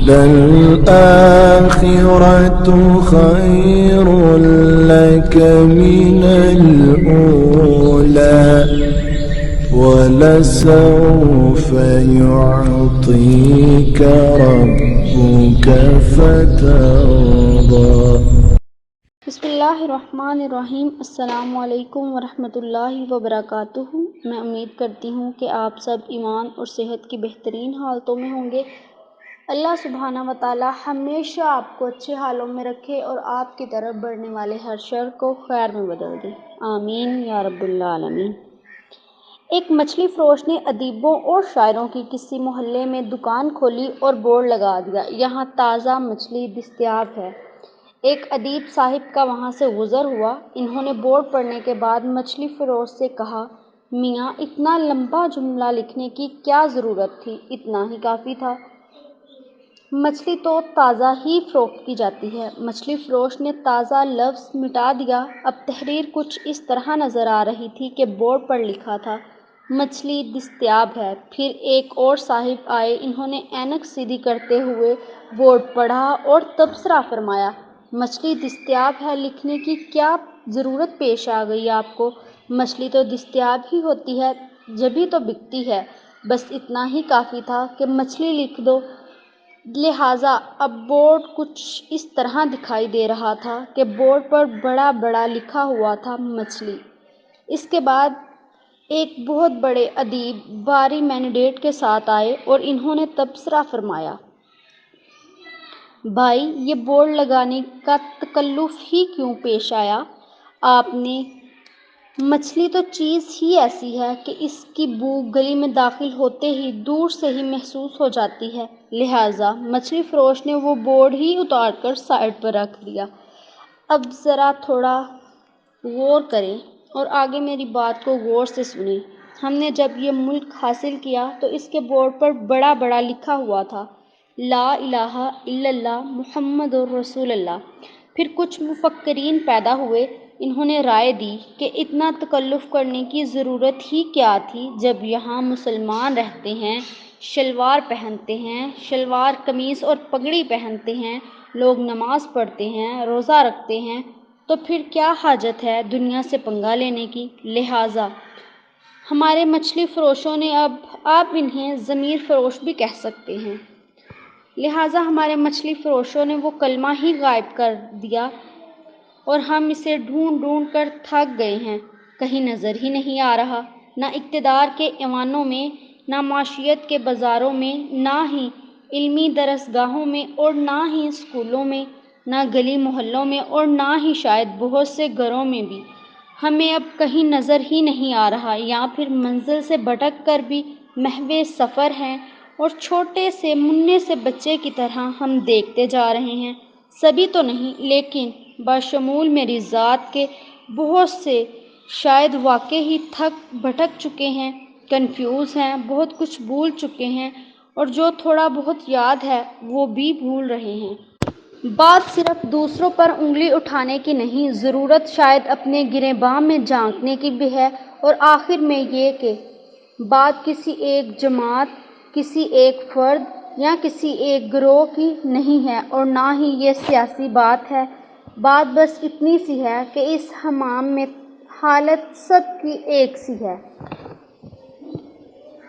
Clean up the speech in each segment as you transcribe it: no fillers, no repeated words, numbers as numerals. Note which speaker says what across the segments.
Speaker 1: وَلَلْآخِرَةُ خَيْرٌ لَكَ مِنَ الْأُولَى وَلَسَوْفَ يُعْطِيكَ رَبُّكَ فَتَرْضَى۔
Speaker 2: بسم اللہ الرحمن الرحیم۔ السلام علیکم ورحمۃ اللہ وبرکاتہ۔ میں امید کرتی ہوں کہ آپ سب ایمان اور صحت کی بہترین حالتوں میں ہوں گے۔ اللہ سبحانہ و تعالی ہمیشہ آپ کو اچھے حالوں میں رکھے اور آپ کی طرف بڑھنے والے ہر شر کو خیر میں بدل دے، آمین یا رب العالمین۔ ایک مچھلی فروش نے ادیبوں اور شاعروں کی کسی محلے میں دکان کھولی اور بورڈ لگا دیا، یہاں تازہ مچھلی دستیاب ہے۔ ایک ادیب صاحب کا وہاں سے گزر ہوا، انہوں نے بورڈ پڑھنے کے بعد مچھلی فروش سے کہا، میاں اتنا لمبا جملہ لکھنے کی کیا ضرورت تھی، اتنا ہی کافی تھا، مچھلی تو تازہ ہی فروخت کی جاتی ہے۔ مچھلی فروش نے تازہ لفظ مٹا دیا۔ اب تحریر کچھ اس طرح نظر آ رہی تھی کہ بورڈ پر لکھا تھا مچھلی دستیاب ہے۔ پھر ایک اور صاحب آئے، انہوں نے اینک سیدھی کرتے ہوئے بورڈ پڑھا اور تبصرہ فرمایا، مچھلی دستیاب ہے لکھنے کی کیا ضرورت پیش آ گئی آپ کو، مچھلی تو دستیاب ہی ہوتی ہے جبھی تو بکتی ہے، بس اتنا ہی کافی تھا کہ مچھلی لکھ دو۔ لہٰذا اب بورڈ کچھ اس طرح دکھائی دے رہا تھا کہ بورڈ پر بڑا بڑا لکھا ہوا تھا مچھلی۔ اس کے بعد ایک بہت بڑے ادیب بھاری مینڈیٹ کے ساتھ آئے اور انہوں نے تبصرہ فرمایا، بھائی یہ بورڈ لگانے کا تکلف ہی کیوں پیش آیا آپ نے، مچھلی تو چیز ہی ایسی ہے کہ اس کی بو گلی میں داخل ہوتے ہی دور سے ہی محسوس ہو جاتی ہے۔ لہٰذا مچھلی فروش نے وہ بورڈ ہی اتار کر سائڈ پر رکھ دیا۔ اب ذرا تھوڑا غور کریں اور آگے میری بات کو غور سے سنیں۔ ہم نے جب یہ ملک حاصل کیا تو اس کے بورڈ پر بڑا بڑا لکھا ہوا تھا، لا الہ الا اللہ محمد رسول اللہ۔ پھر کچھ مفکرین پیدا ہوئے، انہوں نے رائے دی کہ اتنا تکلف کرنے کی ضرورت ہی کیا تھی، جب یہاں مسلمان رہتے ہیں، شلوار پہنتے ہیں، شلوار قمیص اور پگڑی پہنتے ہیں، لوگ نماز پڑھتے ہیں، روزہ رکھتے ہیں، تو پھر کیا حاجت ہے دنیا سے پنگا لینے کی۔ لہٰذا ہمارے مچھلی فروشوں نے آپ انہیں ضمیر فروش بھی کہہ سکتے ہیں، لہٰذا ہمارے مچھلی فروشوں نے وہ کلمہ ہی غائب کر دیا اور ہم اسے ڈھونڈ ڈھونڈ کر تھک گئے ہیں، کہیں نظر ہی نہیں آ رہا، نہ اقتدار کے ایوانوں میں، نہ معیشت کے بازاروں میں، نہ ہی علمی درسگاہوں میں اور نہ ہی اسکولوں میں، نہ گلی محلوں میں اور نہ ہی شاید بہت سے گھروں میں بھی، ہمیں اب کہیں نظر ہی نہیں آ رہا، یا پھر منزل سے بھٹک کر بھی محو سفر ہیں اور چھوٹے سے مننے سے بچے کی طرح ہم دیکھتے جا رہے ہیں۔ سبھی تو نہیں لیکن بشمول میری ذات کے بہت سے شاید واقعی ہی تھک بھٹک چکے ہیں، کنفیوز ہیں، بہت کچھ بھول چکے ہیں اور جو تھوڑا بہت یاد ہے وہ بھی بھول رہے ہیں۔ بات صرف دوسروں پر انگلی اٹھانے کی نہیں، ضرورت شاید اپنے گریباں میں جھانکنے کی بھی ہے، اور آخر میں یہ کہ بات کسی ایک جماعت، کسی ایک فرد یا کسی ایک گروہ کی نہیں ہے اور نہ ہی یہ سیاسی بات ہے، بات بس اتنی سی ہے کہ اس حمام میں حالت سب کی ایک سی ہے۔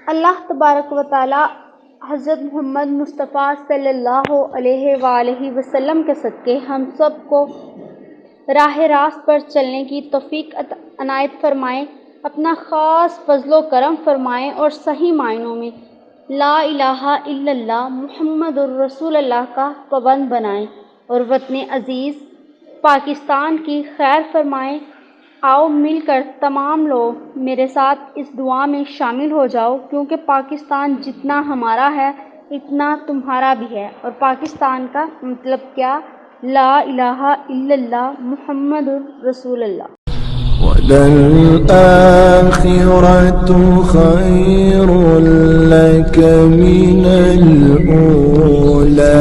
Speaker 2: اللہ تبارک و تعالی حضرت محمد مصطفیٰ صلی اللہ علیہ وآلہ وسلم کے صدقے ہم سب کو راہ راست پر چلنے کی توفیق عنایت فرمائے، اپنا خاص فضل و کرم فرمائے اور صحیح معنوں میں لا الہ الا اللہ محمد رسول اللہ کا پابند بنائیں اور وطن عزیز پاکستان کی خیر فرمائیں۔ آؤ مل کر تمام لوگ میرے ساتھ اس دعا میں شامل ہو جاؤ، کیونکہ پاکستان جتنا ہمارا ہے اتنا تمہارا بھی ہے، اور پاکستان کا مطلب کیا، لا الہ الا اللہ محمد رسول اللہ۔
Speaker 1: وَلَلْآخِرَةُ خَيْرٌ لَكَ مِنَ الْأُولَى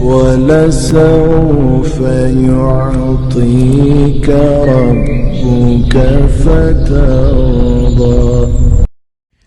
Speaker 1: وَلَسَوْفَ يُعْطِيكَ رَبُّكَ فَتَرْضَى۔